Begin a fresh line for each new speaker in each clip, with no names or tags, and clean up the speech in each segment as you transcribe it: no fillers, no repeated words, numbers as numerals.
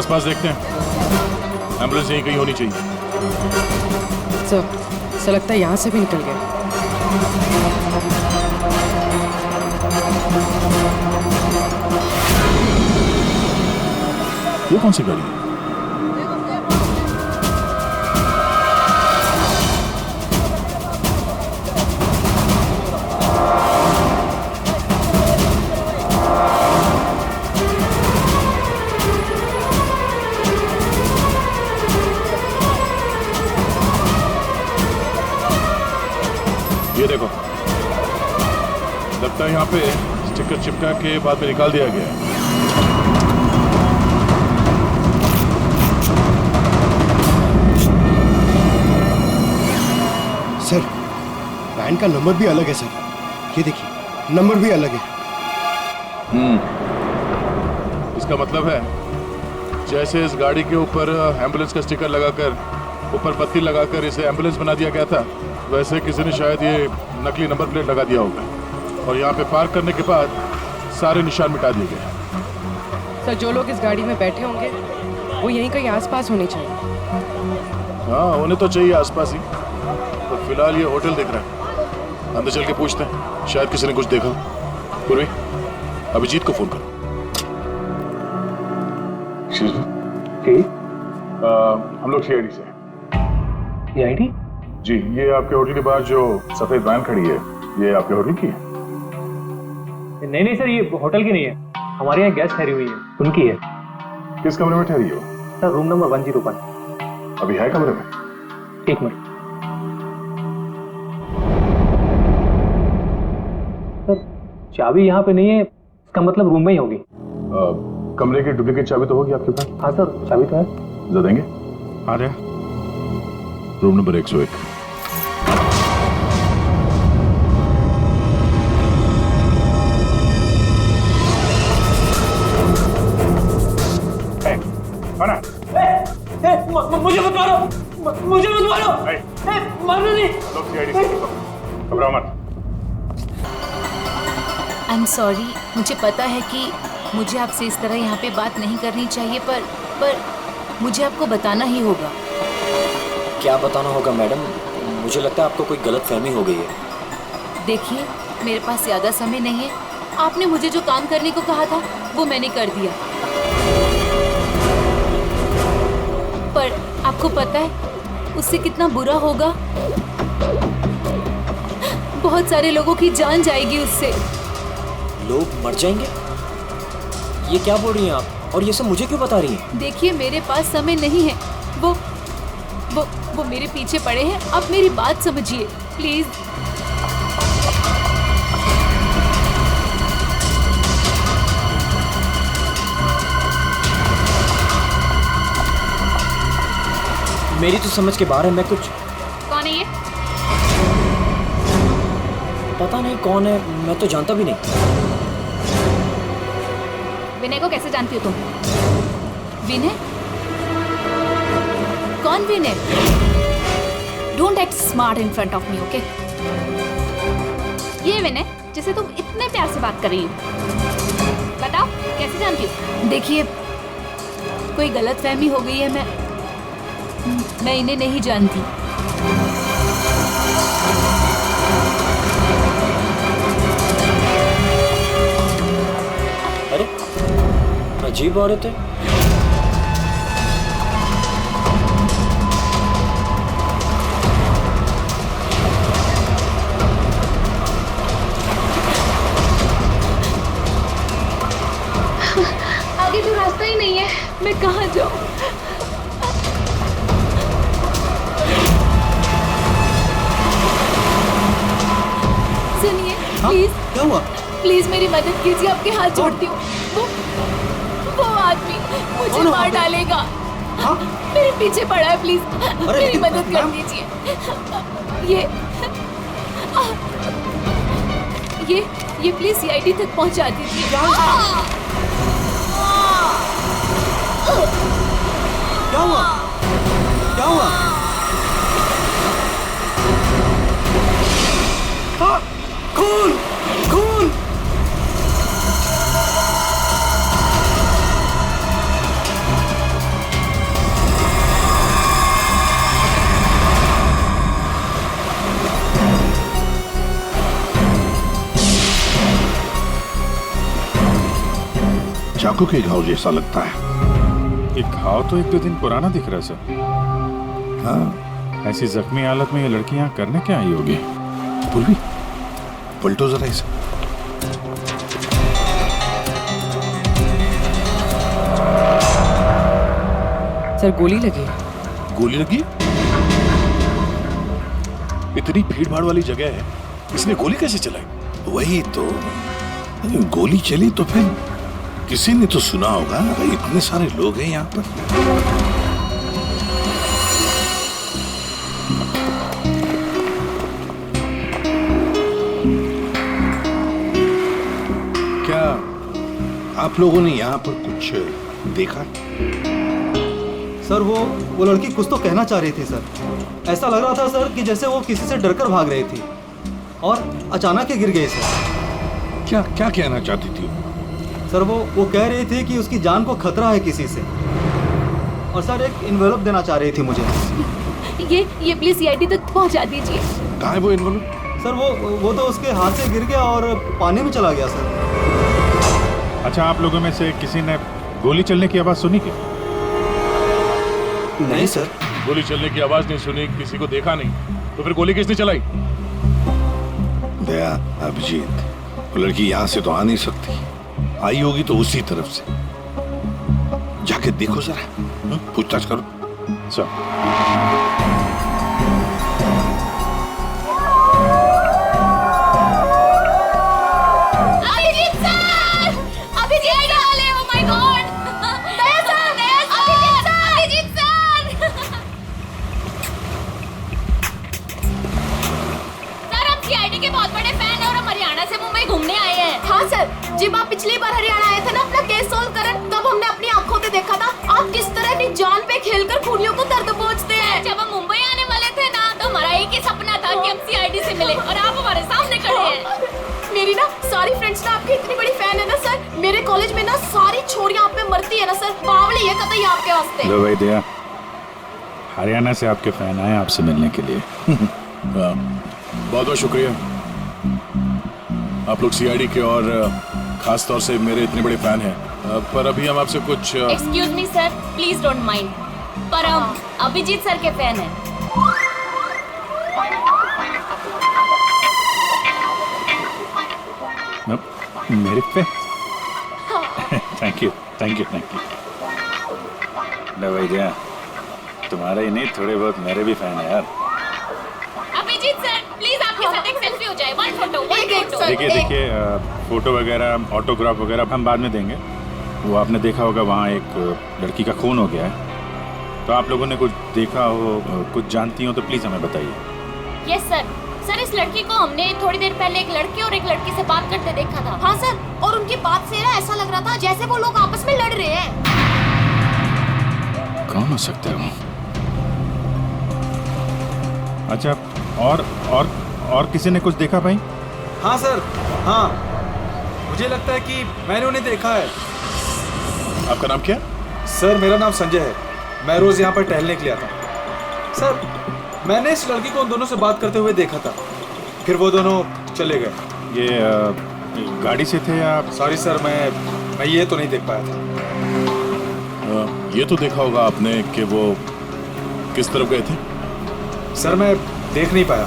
आसपास देखते हैं, एम्बुलेंस यहीं कहीं होनी चाहिए।
सर, ऐसा लगता है यहाँ से भी निकल गया।
ये कौन सी गाड़ी है? ये देखो, लगता है यहाँ पे स्टिकर चिपका के बाद में निकाल दिया गया है।
सर, वैन का नंबर भी अलग है सर। ये देखिए, नंबर भी अलग है।
इसका मतलब है जैसे इस गाड़ी के ऊपर एम्बुलेंस का स्टिकर लगाकर, ऊपर पत्ती लगाकर इसे एम्बुलेंस बना दिया गया था, वैसे किसी ने शायद ये नकली नंबर प्लेट लगा दिया होगा और यहाँ पे पार्क करने के बाद सारे निशान मिटा दिए गए।
सर, जो लोग इस गाड़ी में बैठे होंगे वो यहीं कहीं आसपास होने चाहिए।
हाँ, होने तो चाहिए आसपास ही। तो फिलहाल ये होटल दिख रहा है, अंदर चल के पूछते हैं, शायद किसी ने कुछ देखा। पूर्वी, अभिजीत को फोन करो। हम लोग सीआईडी से।
सीआईडी?
जी, ये आपके होटल के बाहर जो सफेद वैन खड़ी है, ये आपके होटल की है?
नहीं नहीं सर, ये होटल की नहीं है, हमारे यहाँ गेस्ट ठहरी हुई है, उनकी है।
किस कमरे में ठहरी हो?
Sir, room number 101।
अभी है कमरे में?
एक मिनट सर, चाबी यहाँ पे नहीं है, इसका मतलब रूम में ही होगी।
कमरे की डुप्लीकेट चाबी तो होगी आपके पास?
हाँ सर, चाबी तो है।
दे देंगे। आ रहे, रूम नंबर 101।
मुझे मत मारो, मुझे मत मारो, मारो नहीं।
घबराओ मत।
आई एम सॉरी, मुझे पता है कि मुझे आपसे इस तरह यहाँ पे बात नहीं करनी चाहिए, पर मुझे आपको बताना ही होगा।
क्या बताना होगा मैडम? मुझे लगता है आपको कोई गलतफहमी हो गई है।
देखिए, मेरे पास ज़्यादा समय नहीं है। आपने मुझे जो काम करने को कहा था वो मैंने कर दिया, पर आपको पता है उससे कितना बुरा होगा? बहुत सारे लोगों की जान जाएगी उससे।
लोग मर जाएंगे? ये क्या बोल रही हैं आप? और ये सब मुझे क्यों बता रही हैं?
देखिए, मेरे पास समय नहीं है। वो मेरे पीछे पड़े हैं। आप मेरी बात समझिए प्लीज।
मेरी तो समझ के बाहर है। मैं कुछ...
कौन है ये?
पता नहीं कौन है, मैं तो जानता भी नहीं।
विनय को कैसे जानती हो तुम? विनय? कौन Vinay? Don't act smart in front of me, okay? ये विनय जिसे तुम इतने प्यार से बात कर रही हो, बताओ कैसे जानती हो? देखिए, कोई गलतफहमी हो गई है। मैं इन्हें नहीं जानती।
अरे, अजीब औरत है।
आगे तो रास्ता ही नहीं है, मैं कहाँ जाऊँ? सुनिए, प्लीज।
क्या हुआ?
प्लीज मेरी मदद कीजिए, आपके हाथ जोड़ती हूँ। वो आदमी मुझे मार डालेगा। मेरे पीछे पड़ा है, प्लीज मेरी मदद कर दीजिए। ये प्लीज सीआईडी तक पहुंचा दीजिए।
क्या हुआ? क्या हुआ? खून! खून!
चाकू के घाव जैसा लगता है।
ये घाव तो 1-2 दिन पुराना दिख रहा है सर।
हाँ,
ऐसी जख्मी हालत में ये लड़की यहाँ करने क्या आई होगी?
पूर्वी, पलटो जरा इसे।
सर गोली लगी।
गोली लगी? इतनी भीड़ भाड़ वाली जगह है, इसने गोली कैसे चलाई?
वही तो, गोली चली तो फिर किसी ने तो सुना होगा। इतने सारे लोग हैं यहाँ पर। क्या आप लोगों ने यहाँ पर कुछ देखा?
सर वो लड़की कुछ तो कहना चाह रही थी सर। ऐसा लग रहा था सर कि जैसे वो किसी से डरकर भाग रही थी और अचानक ही गिर गई सर।
क्या क्या कहना चाहती थी?
सर वो कह रही थी कि उसकी जान को खतरा है किसी से, और सर एक इन्वेलप देना चाह रही थी मुझे।
ये प्लीज सीआईडी तक पहुंचा दीजिए।
कहाँ है वो इन्वेलप?
सर वो तो उसके हाथ से गिर गया और पानी में चला गया सर।
अच्छा, आप लोगों में से किसी ने गोली चलने की आवाज सुनी क्या?
नहीं सर।
गोली चलने की आवाज नहीं सुनी, किसी को देखा नहीं, तो फिर गोली किसने चलाई?
दया, अभिजीत, वो लड़की यहाँ से तो आ नहीं सकती। आई होगी तो उसी तरफ से। जाके देखो जरा, पूछताछ करो।
Abhijeet sir! Abhijeet sir! Oh my God! Daya sir! Abhijeet sir! Sir, हम सीआईडी के बहुत बड़े फैन हैं और हम हरियाणा से मुंबई घूमने आए हैं। हाँ सर, जब आप पिछली बार हरियाणा आए थे ना अपना केस सोल्व करन, तब हमने अपनी आंखों से देखा था आप किस तरह अपनी जान पे खेलकर खूनियों को दर्द पहुंचते हैं। जब हम मुंबई आने वाले थे ना, तो हमारा एक ही सपना था कि हम सीआईडी से मिले, और आप हमारे सामने खड़े हैं। मेरी ना सारी फ्रेंड्स ना आपकी इतनी बड़ी फैन है ना सर। मेरे कॉलेज में ना सारी छोरियां आप पे मरती है ना सर। बावली है कतई आपके वास्ते।
लो भाई दया, हरियाणा से आपके फैन आए आपसे मिलने के लिए।
बहुत बहुत शुक्रिया। आप लोग सीआईडी के और खास तौर से मेरे इतने बड़े फैन हैं, पर अभी हम आपसे कुछ
excuse me sir, please don't mind, पर हम अभिजीत सर के फैन हैं।
मेरे पे? Thank you. लो भाई दया, तुम्हारे ही नहीं थोड़े बहुत मेरे भी फैन हैं यार।
अभिजीत सर, प्लीज आपके साथ एक सेल्फी हो जाए। One photo.
देखिए, फोटो वगैरह, ऑटोग्राफ वगैरह हम बाद में देंगे। वो आपने देखा होगा वहाँ एक लड़की का खून हो गया है, तो आप लोगों ने कुछ देखा हो, कुछ जानती हो तो प्लीज हमें बताइए।
Yes sir. सर, इस लड़की को हमने थोड़ी देर पहले एक लड़के और एक लड़की से बात करते देखा था। हाँ सर, और उनकी बात से ना ऐसा लग रहा था जैसे वो लोग आपस में लड़ रहे हैं।
कौन हो सकते हो? अच्छा, और किसी ने कुछ देखा भाई?
हाँ सर, हाँ, मुझे लगता है कि मैंने उन्हें देखा है।
आपका नाम क्या?
सर मेरा नाम संजय है, मैं रोज यहाँ पर टहलने के लिए आता हूँ। सर मैंने इस लड़की को उन दोनों से बात करते हुए देखा था, फिर वो दोनों चले गए।
ये गाड़ी से थे या?
सॉरी सर, मैं ये तो नहीं देख पाया था।
ये तो देखा होगा आपने कि वो किस तरफ गए थे?
सर मैं देख नहीं पाया।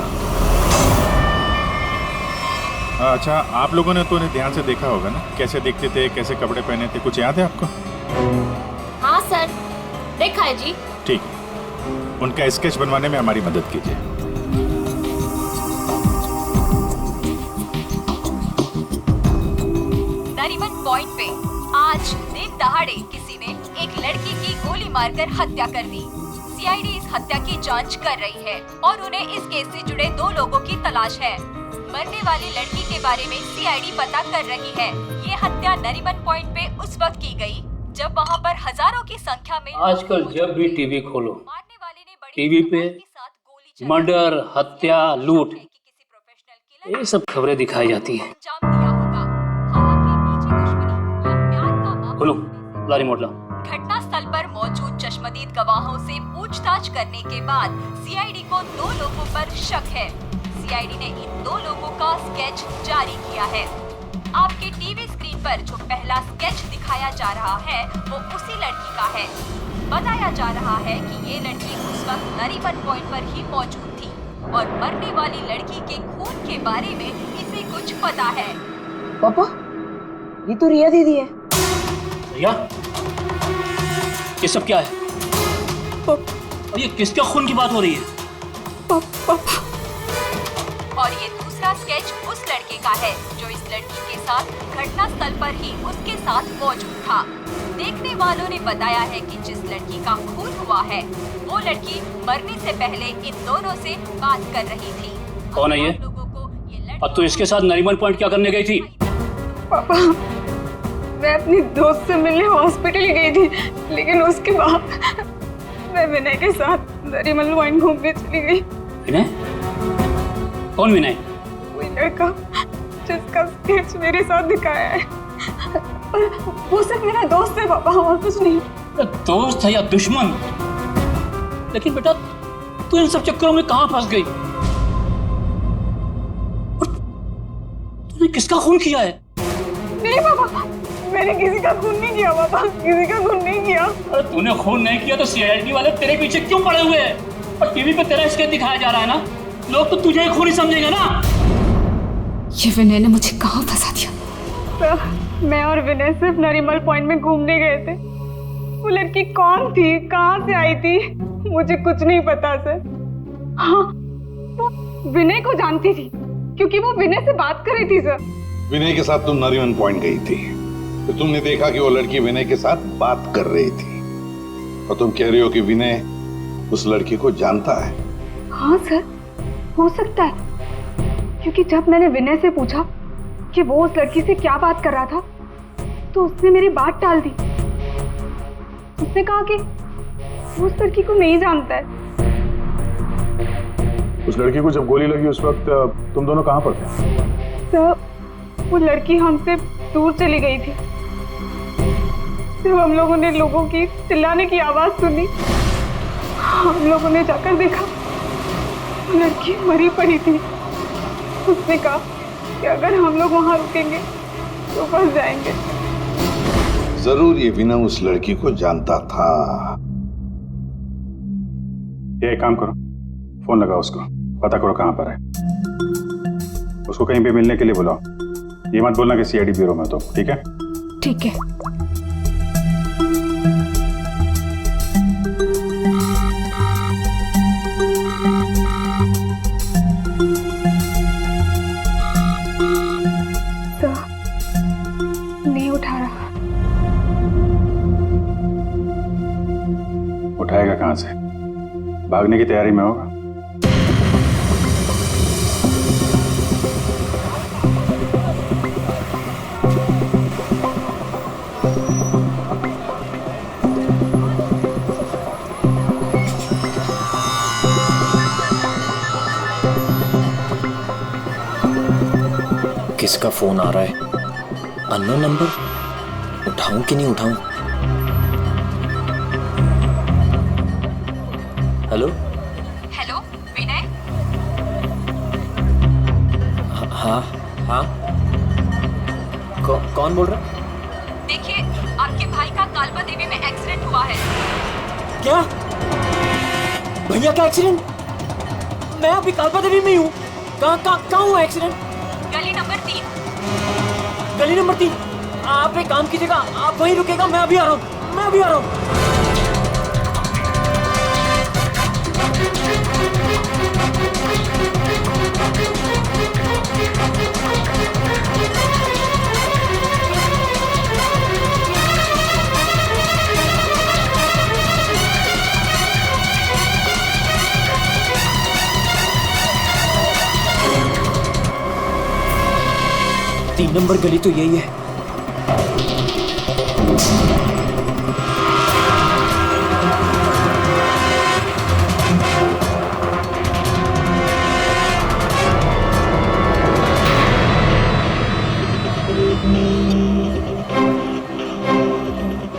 अच्छा, आप लोगों ने तो उन्हें ध्यान से देखा होगा ना, कैसे दिखते थे, कैसे कपड़े पहने थे, कुछ याद है आपको?
हाँ सर, देखा है जी।
ठीक, उनका स्केच बनवाने में हमारी मदद कीजिए।
नरीमन पॉइंट पे आज दिन दहाड़े किसी ने एक लड़की की गोली मारकर हत्या कर दी। सीआईडी इस हत्या की जांच कर रही है और उन्हें इस केस से जुड़े 2 लोगों की तलाश है। मरने वाली लड़की के बारे में सीआईडी पता कर रही है। ये हत्या नरीमन पॉइंट पे उस वक्त की गई जब वहाँ पर हजारों की संख्या में
आजकल जब भी टीवी खोलो, टीवी पे मर्डर, हत्या, लूट, ये सब खबरें दिखाई जाती हैं। खोलो, ला रिमोट ला।
घटना स्थल पर मौजूद चश्मदीद गवाहों से पूछताछ करने के बाद सीआईडी को 2 लोगों पर शक है। सीआईडी ने इन 2 लोगों का स्केच जारी किया है। आपके टीवी स्क्रीन पर जो पहला स्केच दिखाया जा रहा है वो उसी लड़की का है। बताया जा रहा है कि ये लड़की उस वक्त नरीमन पॉइंट पर ही मौजूद थी और मरने वाली लड़की के खून के बारे में इसे कुछ पता है।
पापा, ये तो रिया दीदी है।
रिया? ये सब क्या है? और ये किसके खून की बात हो रही है?
पापा।
और ये दूसरा स्केच उस लड़के का है जो इस लड़की के साथ घटना स्थल पर ही उसके साथ मौजूद था। देखने वालों ने बताया है कि जिस लड़की का खून हुआ है वो लड़की मरने से पहले इन दोनों से बात कर रही थी।
कौन है ये? अब तो इसके साथ नरीमन पॉइंट क्या करने गई थी?
पापा, मैं अपनी दोस्त से मिलने हॉस्पिटल गई थी, लेकिन उसके बाद मैं विनय के साथ नरीमन पॉइंट घूमने चली गई।
विनय? कौन विनय?
वही लड़का जिसका स्केच मेरे साथ दिखाया है। वो सिर्फ मेरा दोस्त है पापा, और कुछ नहीं।
दोस्त है या दुश्मन? लेकिन बेटा तू इन सब चक्करों में कहाँ फंस गई? तूने किसका खून किया है?
नहीं पापा, मैंने किसी का खून नहीं किया पापा, किसी का खून नहीं किया।
अरे तूने खून नहीं किया तो सीआईडी वाले तेरे पीछे क्यों पड़े हुए हैं? और टीवी पे तेरा स्केच दिखाया जा रहा है ना, लोग तो तुझे खूनी समझेंगे ना।
ये विनय ने मुझे कहाँ फंसा दिया? सर, मैं और विनय सिर्फ नरीमन पॉइंट में घूमने गए थे। वो लड़की कौन थी, कहाँ से आई थी, मुझे कुछ नहीं पता सर। हाँ, वो विनय को जानती थी क्योंकि वो विनय से बात कर रही थी सर।
विनय के साथ तुम नरीमन पॉइंट गई थी, तो तुमने देखा कि वो लड़की विनय के साथ बात कर रही थी, और तुम कह रही हो कि विनय उस लड़की को जानता है।
हाँ सर, हो सकता है, क्योंकि जब मैंने विनय से पूछा कि वो उस लड़की से क्या बात कर रहा था, तो उसने मेरी बात टाल दी। उसने कहा कि वो उस लड़की को नहीं जानता है।
उस लड़की को जब गोली लगी उस वक्त तुम दोनों कहाँ पर थे?
सर, वो लड़की हमसे दूर चली गई थी। जब हम लोगों ने लोगों की चिल्लाने की आवाज सुनी, हम लोगों ने जाकर देखा वो लड़की मरी पड़ी थी। उसने कहा कि अगर हम लोग वहां रुकेंगे तो फंस जाएंगे।
जरूर ये विनय उस लड़की को जानता था।
ये एक काम करो, फोन लगाओ उसको, पता करो कहाँ पर है। उसको कहीं पे मिलने के लिए बुलाओ। ये मत बोलना कि सीआईडी ब्यूरो में तो, ठीक है?
ठीक है। नहीं उठा रहा।
उठाएगा कहाँ से? भागने की तैयारी में होगा।
किसका फोन आ रहा है? Unknown number? उठाऊं कि नहीं उठाऊं? हेलो?
हेलो विनय?
हाँ हाँ, कौन बोल रहा?
देखिए, आपके भाई का कालबा देवी में एक्सीडेंट हुआ है।
क्या? भैया का एक्सीडेंट? मैं अभी कालबा देवी में हूँ। कहाँ हुआ एक्सीडेंट?
गली नंबर 3।
गली नंबर 3? आप एक काम कीजिएगा, आप वहीं रुकेगा, मैं अभी आ रहा हूँ, मैं अभी आ रहा हूँ। तीन नंबर गली तो यही है।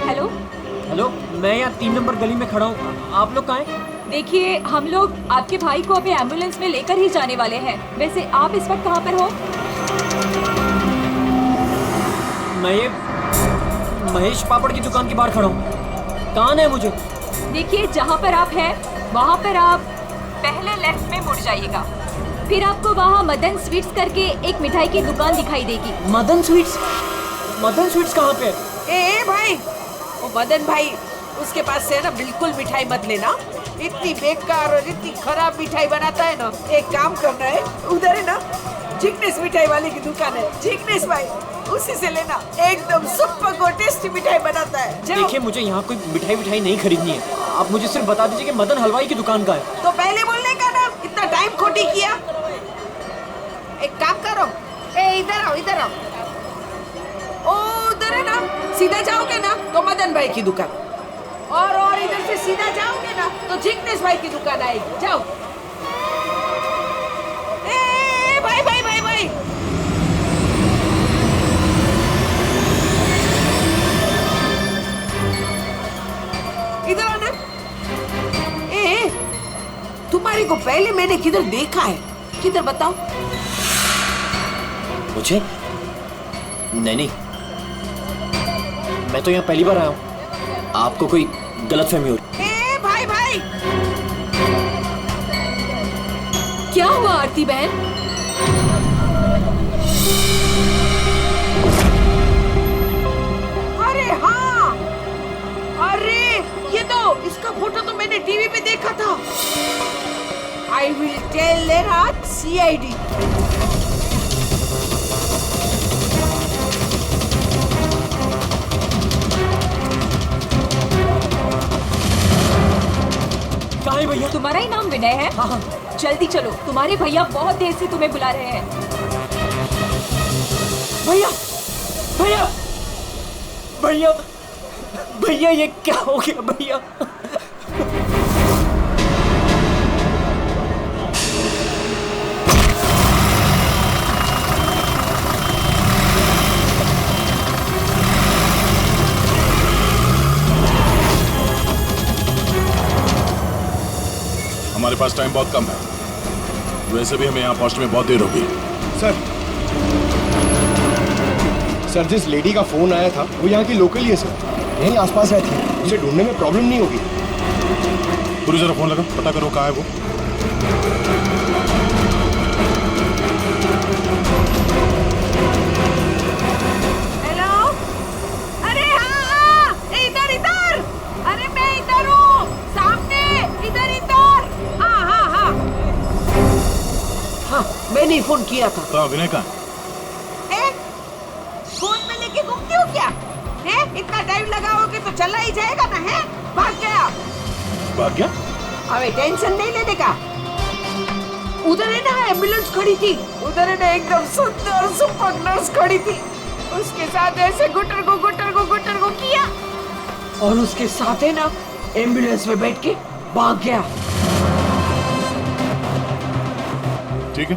हेलो?
हेलो, मैं यहाँ 3 नंबर गली में खड़ा हूँ। आप लोग कहाँ हैं?
देखिए, हम लोग आपके भाई को अभी एम्बुलेंस में लेकर ही जाने वाले हैं। वैसे आप इस वक्त कहाँ पर हो?
मैं ये महेश पापड़ की दुकान के बाहर खड़ा हूँ। कहाँ है मुझे?
देखिए जहाँ पर आप हैं वहाँ पर आप पहले लेफ्ट में मुड़ जाइएगा, फिर आपको वहाँ मदन स्वीट्स करके एक मिठाई की दुकान दिखाई देगी।
मदन स्वीट्स? मदन स्वीट्स कहाँ पे?
ए भाई, वो मदन भाई, उसके पास से ना बिल्कुल मिठाई मत लेना। इतनी बेकार और इतनी खराब मिठाई बनाता है ना। एक काम करना है, उधर है ना जिग्नेश मिठाई वाले की दुकान है, जिग्नेश भाई, उसी से लेना। एकदम सुपर को टेस्टी मिठाई बनाता है।
देखिए मुझे यहाँ कोई मिठाई नहीं खरीदनी है, आप मुझे सिर्फ बता दीजिए कि मदन हलवाई की दुकान का है।
तो पहले बोलने का ना, इतना टाइम खोटी किया। एक काम करो, इधर आओ, इधर आओ। ओ उधर है ना, सीधा जाओगे ना तो मदन भाई की दुकान, और इधर से सीधा जाओगे ना तो जिग्नेश भाई की दुकान आएगी। जाओ। ए भाई भाई भाई भाई, इधर आना। ए तुम्हारे को पहले मैंने किधर देखा है? किधर बताओ?
मुझे? नहीं, मैं तो यहाँ पहली बार आया हूँ। आपको कोई गलतफहमी हो रही?
ए भाई भाई,
क्या हुआ आरती बहन?
अरे हाँ, अरे ये तो, इसका फोटो तो मैंने टीवी पे देखा था। I will tell their CID।
कहाँ है भैया?
तुम्हारा ही नाम विनय है?
हाँ।
जल्दी चलो, तुम्हारे भैया बहुत देर से तुम्हें बुला रहे हैं।
भैया भैया भैया भैया, ये क्या हो गया भैया?
हमारे पास टाइम बहुत कम है, वैसे भी हमें यहाँ पहुँचने में बहुत देर होगी।
सर जिस लेडी का फोन आया था वो यहाँ की लोकल ही है सर, यहीं आसपास रहती है, उसे ढूंढने में प्रॉब्लम नहीं होगी।
पूरी जरा फोन लगा, पता करो कहाँ है वो।
हेलो, अरे हाँ, इधर इधर, अरे मैं इधर हूँ, सामने, इधर इधर। हाँ हाँ हाँ हाँ, मैंने फोन किया था।
तो विनय कहाँ?
फोन में लेके घूमती हो क्या? है? इतना टाइम लगाओगे तो चला ही जाएगा ना। है? भाग गया।
भाग गया?
अबे टेंशन नहीं लेने का। उधर है ना एम्बुलेंस खड़ी थी, उधर है ना एकदम सुंदर सुपर नर्स खड़ी थी, उसके साथ ऐसे गुटर को किया, और उसके साथ है ना एम्बुलेंस में बैठ के भाग गया।
ठीक है,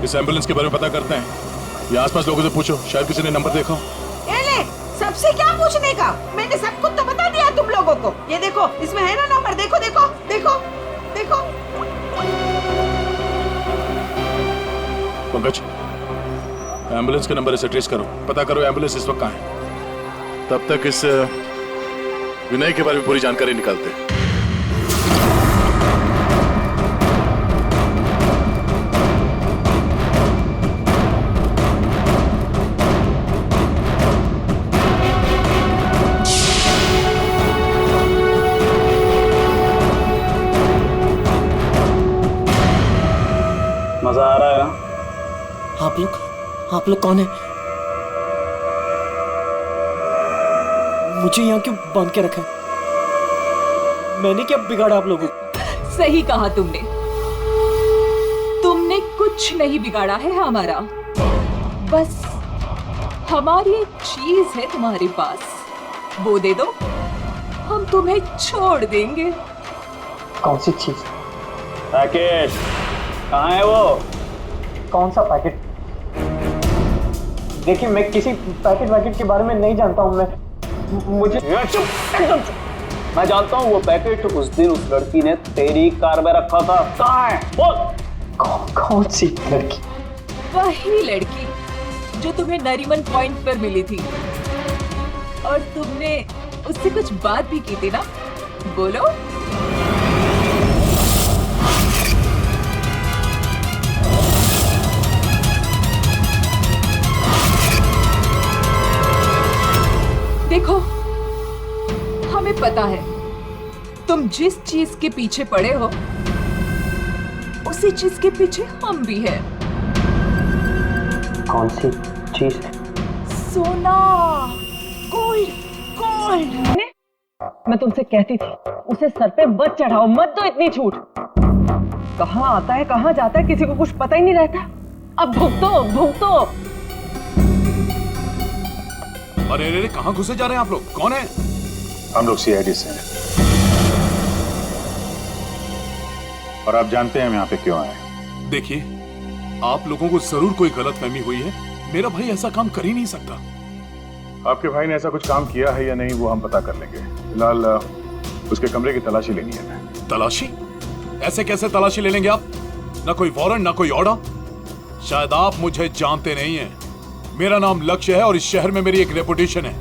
इस एम्बुलेंस के बारे में पता करते हैं। ये आसपास लोगों से पूछो, शायद किसी ने नंबर देखा हो।
ले, सबसे क्या पूछने का? मैंने सब कुछ तो बता दिया तुम लोगों को। ये देखो, इसमें है ना नंबर, देखो देखो देखो देखो।
पंकज, एम्बुलेंस का नंबर इसे ट्रेस करो, पता करो एम्बुलेंस इस वक्त कहाँ है। तब तक इस विनय के बारे में पूरी जानकारी निकालते हैं।
मजा आ रहा है ना?
आप लोग कौन है? मुझे यहाँ क्यों बांध के रखा है? मैंने क्या बिगाड़ा आप लोगों को?
सही कहा तुमने कुछ नहीं बिगाड़ा है हमारा, बस हमारी एक चीज है तुम्हारे पास, वो दे दो, हम तुम्हें छोड़ देंगे।
कौन सी चीज?
राकेश, कहाँ है वो?
कौन सा पैकेट? देखिए मैं किसी पैकेट के बारे में नहीं जानता हूँ। मुझे
चुप, एकदम चुप। मैं जानता हूँ वो पैकेट उस दिन उस लड़की ने तेरी कार में रखा था। कहाँ है? बोल।
कौन सी लड़की?
वही लड़की
जो तुम्हें नरीमन पॉइंट पर मिली थी, और तुमने उससे कुछ बात भी की थी ना, बोलो। देखो, हमें पता है तुम जिस चीज के पीछे पड़े हो उसी चीज के पीछे हम भी हैं।
कौन सी चीज?
सोना, गोल्ड, गोल्ड।
मैं तुमसे कहती थी उसे सर पे मत चढ़ाओ, मत दो इतनी छूट। कहाँ आता है कहाँ जाता है किसी को कुछ पता ही नहीं रहता। अब भुगतो भुगतो।
अरे अरे कहाँ घुसे जा रहे हैं आप लोग? कौन है?
हम लोग सीआईडी से हैं और आप जानते हैं हम यहाँ पे क्यों आए।
देखिए, आप लोगों को जरूर कोई गलतफहमी हुई है। मेरा भाई ऐसा काम कर ही नहीं सकता।
आपके भाई ने ऐसा कुछ काम किया है या नहीं वो हम पता कर लेंगे। फिलहाल उसके कमरे की तलाशी लेनी है।
तलाशी? ऐसे कैसे तलाशी ले लेंगे आप? ना कोई वारंट ना कोई ऑर्डर। शायद आप मुझे जानते नहीं हैं। मेरा नाम लक्ष्य है और इस शहर में मेरी एक रेपुटेशन है।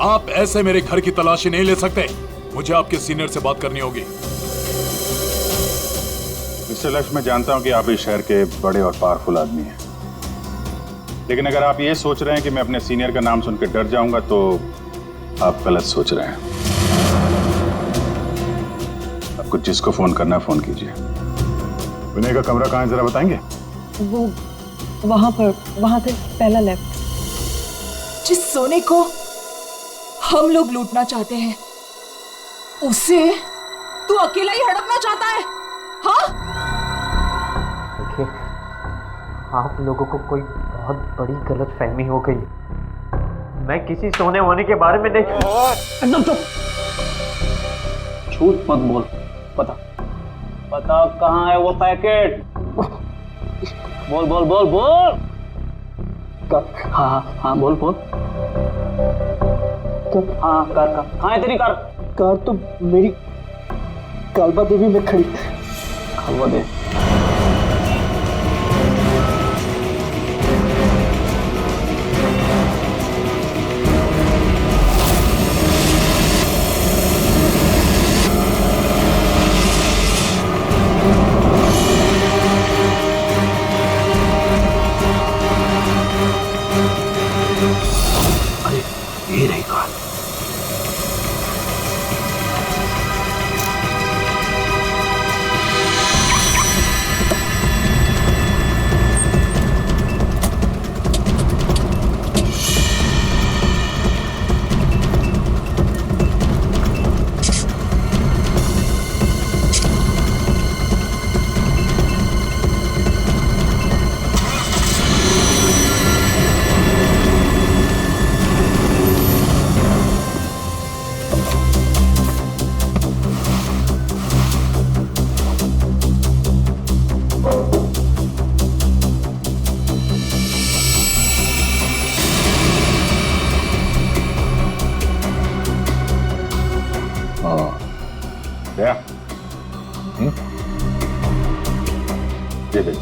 आप ऐसे मेरे घर की तलाशी नहीं ले सकते। मुझे आपके सीनियर से बात करनी होगी।
मिस्टर लक्ष्य, मैं जानता हूं कि आप इस शहर के बड़े और पावरफुल आदमी हैं, लेकिन अगर आप ये सोच रहे हैं कि मैं अपने सीनियर का नाम सुनकर डर जाऊंगा तो आप गलत सोच रहे हैं। आपको जिसको फोन करना है फोन कीजिए। विनय का कमरा कहाँ है जरा बताएंगे?
वो वहां पर, वहां से पहला लेफ्ट।
जिस सोने को हम लोग लूटना चाहते हैं उसे तू अकेला ही हड़पना चाहता है? हाँ?
देखिए, आप लोगों को कोई बहुत बड़ी गलतफहमी हो गई। मैं किसी सोने वोने के बारे में नहीं।
एकदम चुप, झूठ मत बोल। पता कहाँ है वो पैकेट? बोल बोल बोल बोल। हाँ हाँ बोल बोल। हाँ कार कहाँ है तेरी कार?
कार तो मेरी कालबा देवी में खड़ी।
कालबा देवी?
ये रही कार।
क्या? ये देख,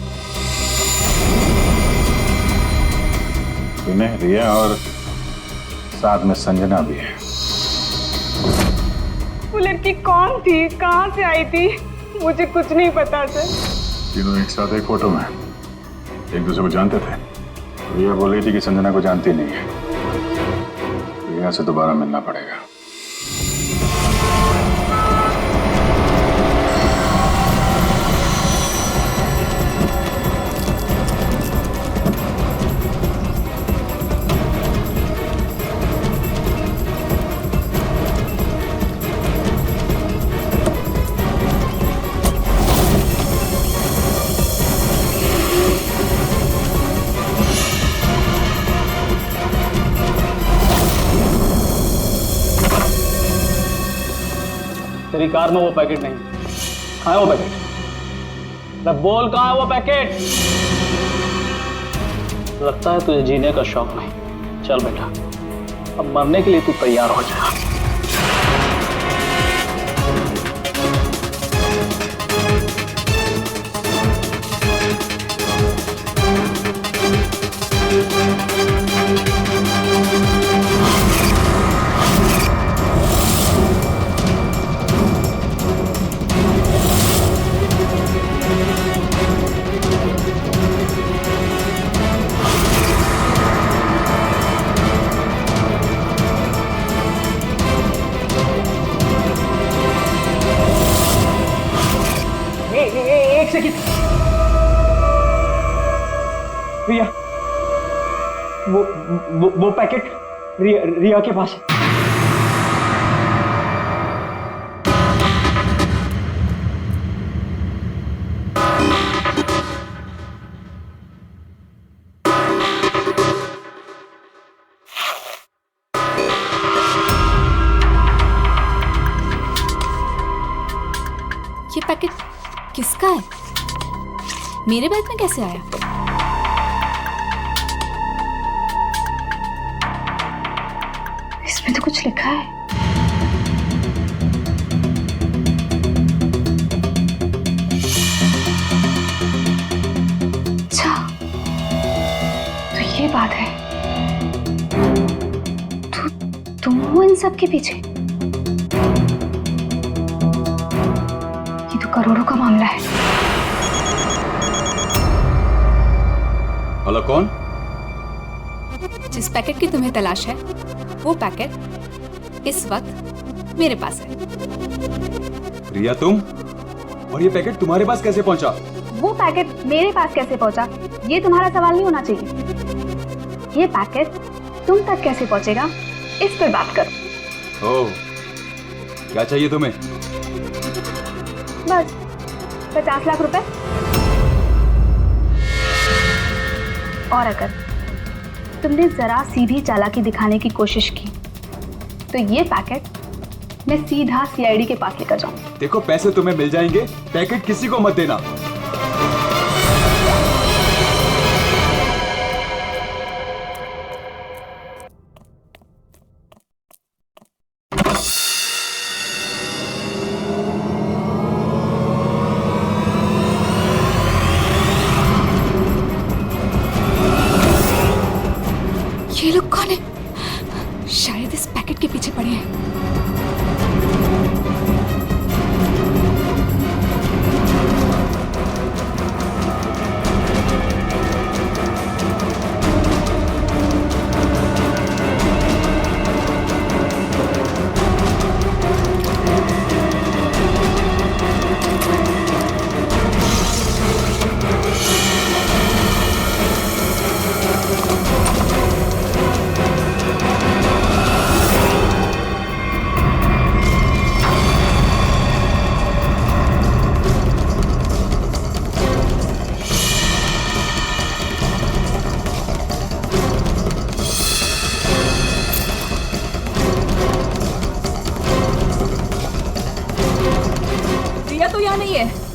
विनय, रिया और साथ में संजना भी है।
वो लड़की कौन थी, कहाँ से आई थी? मुझे कुछ नहीं पता सर।
तीनों एक साथ एक फोटो में एक दूसरे को जानते थे। रिया बोल रही थी कि संजना को जानती नहीं है। रिया से दोबारा मिलना पड़ेगा।
तेरी कार में वो पैकेट नहीं। कहाँ है वो पैकेट? मैं बोल, कहाँ है वो पैकेट? लगता है तुझे जीने का शौक नहीं। चल बेटा, अब मरने के लिए तू तैयार हो जा।
वो पैकेट रिया के पास है।
ये पैकेट किसका है? मेरे बैग में कैसे आया?
इसमें तो कुछ लिखा है। अच्छा, तो ये बात है। तुम हो इन सब के पीछे? ये तो करोड़ों का मामला है।
हेलो, कौन?
जिस पैकेट की तुम्हें तलाश है वो पैकेट इस वक्त मेरे पास है।
रिया, तुम? और ये पैकेट तुम्हारे पास कैसे पहुंचा?
वो पैकेट मेरे पास कैसे पहुंचा ये तुम्हारा सवाल नहीं होना चाहिए। ये पैकेट तुम तक कैसे पहुंचेगा इस पर बात करो।
ओह, क्या चाहिए तुम्हें?
बस 50 लाख रुपए। और अगर तुमने जरा सी भी चालाकी दिखाने की कोशिश की तो ये पैकेट मैं सीधा सीआईडी के पास लेकर जाऊंगी।
देखो, पैसे तुम्हें मिल जाएंगे, पैकेट किसी को मत देना।
ये लोग कौन है? शायद इस पैकेट के पीछे पड़े हैं।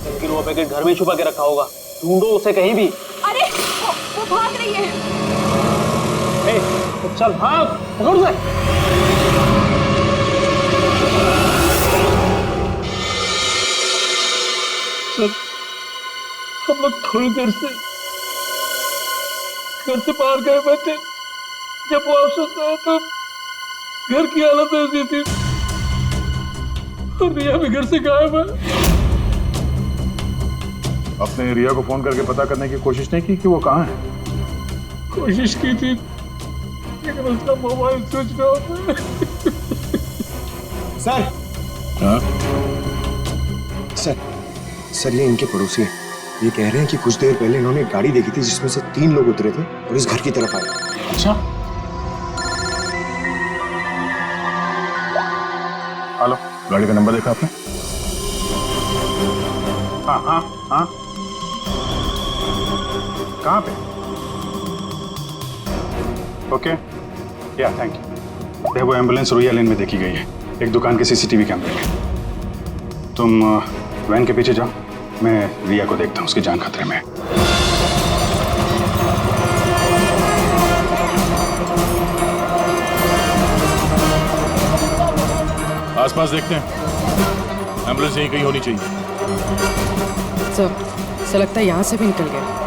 लेकिन वो पैकेट घर में छुपा के रखा होगा। ढूंढो उसे कहीं भी।
अरे वो भाग रही है।
तो चल भाग, पकड़ उसे। सर, हम लोग थोड़ी देर से घर से बाहर गए हुए थे। जब वापस आए तो घर की हालत ऐसी थी और रिया भी घर से गायब है।
अपने रिया को फोन करके पता करने की कोशिश नहीं की कि वो कहाँ है?
कोशिश की थी लेकिन उसका मोबाइल स्विच ऑफ है।
सर।
हाँ?
सर ये इनके पड़ोसी हैं। ये कह रहे हैं कि कुछ देर पहले इन्होंने एक गाड़ी देखी थी जिसमें से 3 लोग उतरे थे और इस घर की तरफ आए।
अच्छा, हेलो, गाड़ी का नंबर देखा आपने? हाँ हाँ हाँ, कहाँ पे?
ओके, या थैंक यू। वो एम्बुलेंस रोया लेन में देखी गई है, एक दुकान के सीसीटीवी कैमरे में। तुम वैन के पीछे जाओ, मैं रिया को देखता हूँ, उसकी जान खतरे में है।
आसपास देखते हैं, एम्बुलेंस यहीं कहीं होनी चाहिए।
सर, ऐसा लगता है यहाँ से भी निकल गया।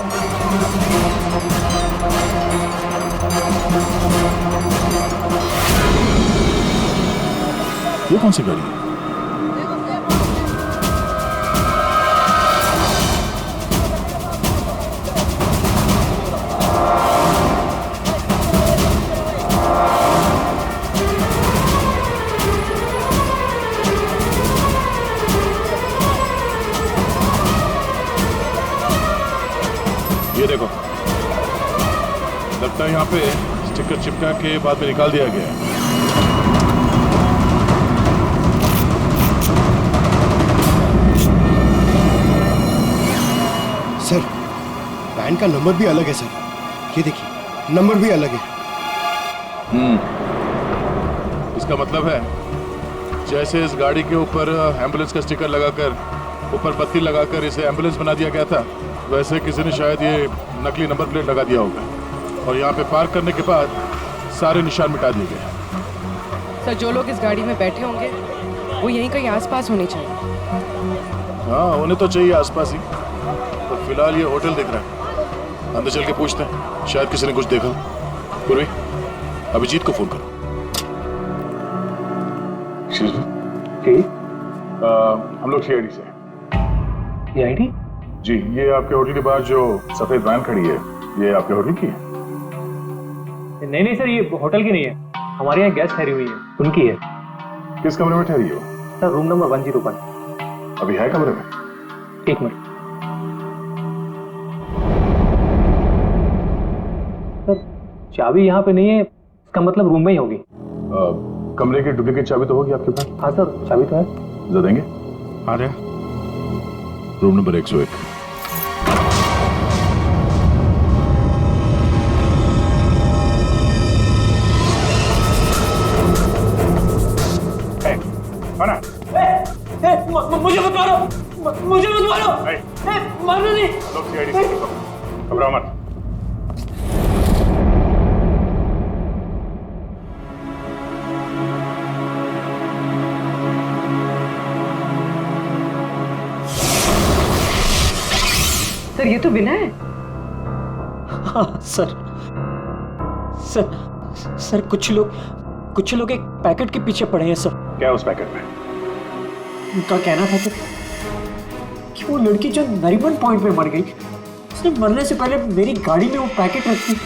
ये कौन सी गाड़ी है? ये देखो, लगता है यहाँ पे स्टिकर चिपका के बाद में निकाल दिया गया है।
सर वैन का नंबर भी अलग है सर, ये देखिए नंबर भी अलग है।
इसका मतलब है जैसे इस गाड़ी के ऊपर एम्बुलेंस का स्टिकर लगाकर ऊपर पत्ती लगाकर इसे एम्बुलेंस बना दिया गया था, वैसे किसी ने शायद ये नकली नंबर प्लेट लगा दिया होगा और यहाँ पे पार्क करने के बाद सारे निशान मिटा दिए गए।
सर जो लोग इस गाड़ी में बैठे होंगे वो यहीं कहीं आसपास होने चाहिए।
हाँ होने तो चाहिए आसपास ही, तो फिलहाल ये होटल दिख रहा है। अंदर चल के पूछते हैं, शायद किसी ने कुछ देखा। पूर्वी अभिजीत को फोन करो। हम लोग CID से हैं।
CID?
जी, ये आपके होटल के बाहर जो सफेद वैन खड़ी है, ये आपके होटल की है?
नहीं नहीं सर, ये होटल की नहीं है, हमारे यहाँ गेस्ट ठहरी हुई है, उनकी है।
किस कमरे में ठहरी हो?
Sir room number 101।
अभी है कमरे में?
एक मिनट सर, चाबी यहाँ पे नहीं है, इसका मतलब रूम में ही होगी।
कमरे की डुप्लीकेट चाबी तो होगी आपके पास?
हाँ सर, चाबी तो है।
दे देंगे।
आ गया
रूम नंबर 101।
मुझे मत मारो, मुझे मत मारो, मारो नहीं।
लोग CID से घबराओ मत।
सर ये तो बिना है।
हाँ सर, सर कुछ लोग एक पैकेट के पीछे पड़े हैं सर।
क्या उस पैकेट में?
उनका कहना था सर कि वो लड़की जो नरीमन पॉइंट में मर गई, उसने मरने से पहले मेरी गाड़ी में वो पैकेट रखी।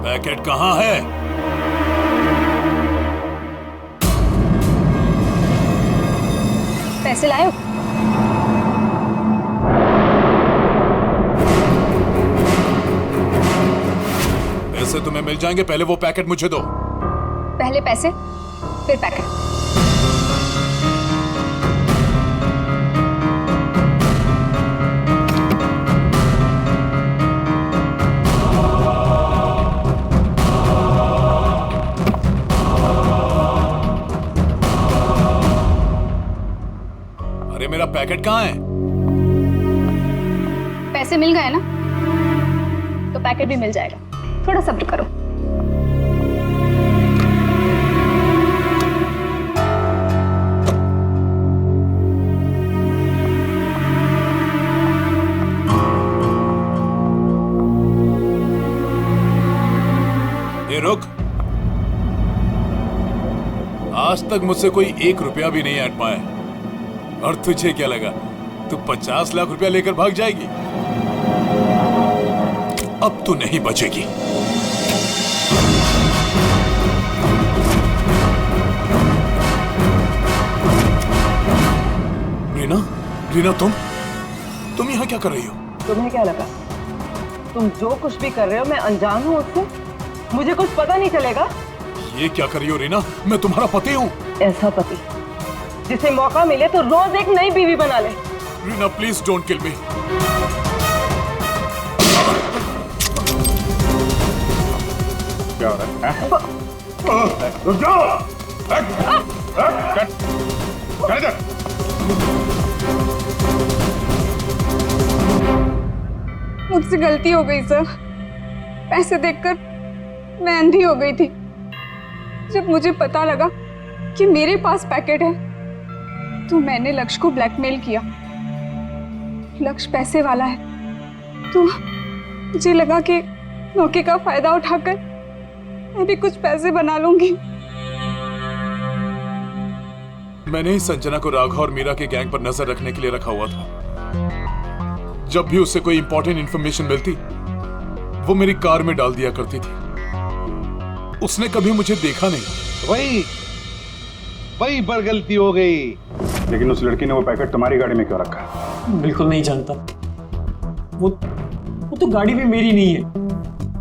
पैकेट कहाँ है?
पैसे लाए हो?
पैसे तुम्हें मिल जाएंगे, पहले वो पैकेट मुझे दो।
पहले पैसे फिर पैकेट।
अरे मेरा पैकेट कहाँ है?
पैसे मिल गए ना, तो पैकेट भी मिल जाएगा। थोड़ा सब्र करो।
ये रुक। आज तक मुझसे कोई 1 रुपया भी नहीं हट पाया, और तुझे क्या लगा तू 50 लाख रुपया लेकर भाग जाएगी? अब तू नहीं बचेगी। रीना तुम यहाँ क्या कर रही हो?
तुम्हें क्या लगा तुम जो कुछ भी कर रहे हो मैं अनजान हूँ उससे? मुझे कुछ पता नहीं चलेगा?
ये क्या कर रही हो रीना? मैं तुम्हारा पति हूँ।
ऐसा पति जिसे मौका मिले तो रोज एक नई बीवी बना ले।
रीना प्लीज डोंट किल मी।
क्या हो रहा है? रुक जाओ।
मुझसे गलती हो गई सर। पैसे देखकर मैं अंधी हो गई थी। जब मुझे पता लगा कि मेरे पास पैकेट है तो मैंने लक्ष्य को ब्लैकमेल किया। लक्ष्य पैसे वाला है तो मुझे लगा कि मौके का फायदा उठाकर मैं भी कुछ पैसे बना लूंगी।
मैंने ही संजना को राघव और मीरा के गैंग पर नजर रखने के लिए रखा हुआ था। जब भी उससे कोई इंपॉर्टेंट इंफॉर्मेशन मिलती वो मेरी कार में डाल दिया करती थी। उसने कभी मुझे देखा नहीं।
वही पर गलती हो गई।
लेकिन उस लड़की ने वो पैकेट तुम्हारी गाड़ी में क्यों रखा है?
बिल्कुल नहीं जानता। वो तो गाड़ी भी मेरी नहीं है।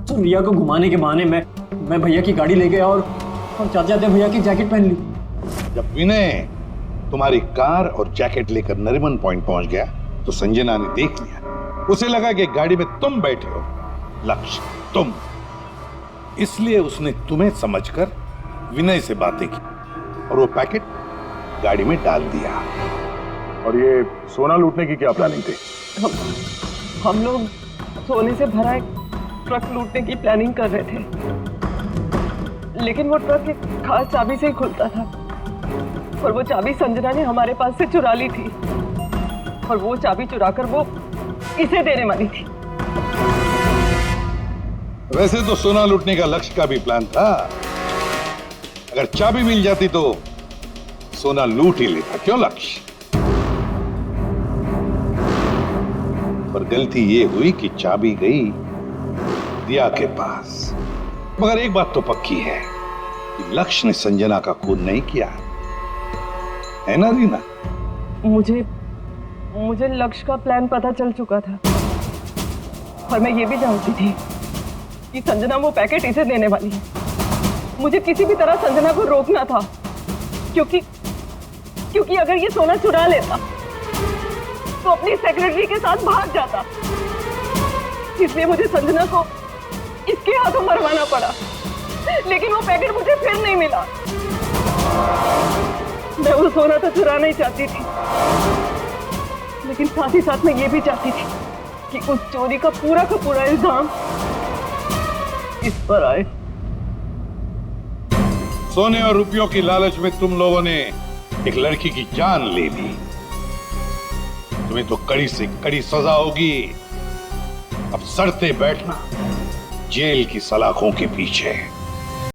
तो रिया को घुमाने के बहाने मैं भैया की गाड़ी ले गया और जाते जाते भैया की जैकेट पहन ली।
जब विनय तुम्हारी कार और जैकेट लेकर नरीमन पॉइंट पहुंच गया तो संजना ने देख लिया। उसे लगा कि गाड़ी में तुम बैठे हो, लक्ष्य तुम। इसलिए उसने तुम्हें समझकर विनय से बातें की और वो पैकेट गाड़ी में डाल दिया।
और ये सोना लूटने की क्या प्लानिंग थी?
हम लोग सोने से भरा एक ट्रक लूटने की प्लानिंग कर रहे थे, लेकिन वो ट्रक एक खास चाबी से ही खुलता था और वो चाबी संजना ने हमारे पास से चुरा ली थी और वो चाबी चुराकर वो इसे देने वाली थी।
वैसे तो सोना लूटने का लक्ष्य का भी प्लान था। अगर चाबी मिल जाती तो सोना लूट ही लेता। क्यों लक्ष्य? पर गलती ये हुई कि चाबी गई दिया के पास। मगर एक बात तो पक्की है कि लक्ष्य ने संजना का खून नहीं किया, है ना रीना?
मुझे लक्ष्य का प्लान पता चल चुका था और मैं ये भी जानती थी कि संजना वो पैकेट इसे देने वाली है। मुझे किसी भी तरह संजना को रोकना था, क्योंकि अगर ये सोना चुरा लेता तो अपनी सेक्रेटरी के साथ भाग जाता। इसलिए मुझे संजना को इसके हाथों मरवाना पड़ा, लेकिन वो पैकेट मुझे फिर नहीं मिला। मैं वो सोना तो चुराना ही चाहती थी, लेकिन साथ ही साथ मैं ये भी चाहती थी कि उस चोरी का पूरा इल्जाम इस पर आए।
सोने और रुपयों की लालच में तुम लोगों ने एक लड़की की जान ले ली। तुम्हें तो कड़ी से कड़ी सजा होगी। अब सड़ते बैठना जेल की सलाखों के पीछे।